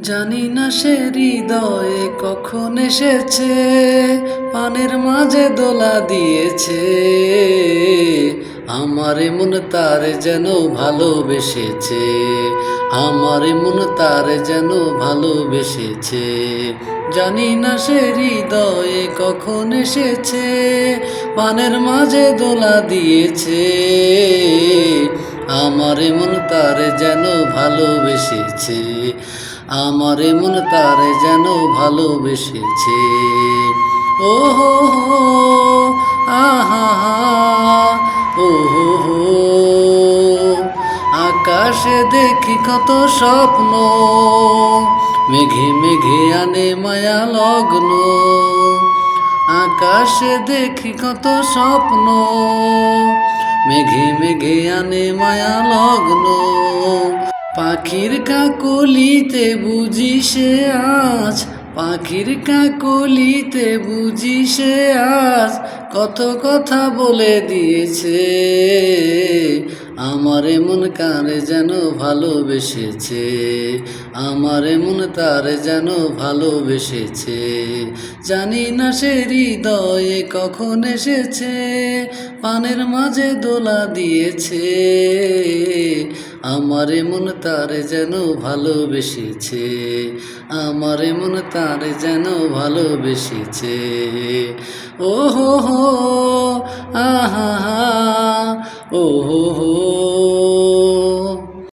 জানি না সে হৃদয়ে কখন এসেছে, পানের মাঝে দোলা দিয়েছে। আমার মন তার যেন ভালোবেসেছে, আমার মন তার যেন ভালোবেসেছে। জানি না সে হৃদয়ে কখন এসেছে, পানের মাঝে দোলা দিয়েছে। আমার মন তার যেন ভালোবেসেছে, আমার মন তার যেন ভালোবেসেছে। ও হো হো, আহা হা, ও হো হো। আকাশে দেখি কত স্বপ্ন, মেঘে মেঘে আনে মায়া লগ্ন। আকাশে দেখি কত স্বপ্ন, মেঘে মেঘে আনে মায়া লগ্ন। পাখির কাকলিতে বুঝি সে আজ, পাখির কাকলিতে বুঝি সে আজ কত কথা বলে দিয়েছে। আমার মন কারে যেন ভালোবেসেছে, আমার মন তার যেন ভালোবেসেছে। জানি না সে হৃদয়ে কখন এসেছে, পানের মাঝে দোলা দিয়েছে। আমার মন তার যেন ভালোবেসেছে, আমার মন তার যেন ভালোবেসেছে। ও হো হো, আহা হা, ও হো হো।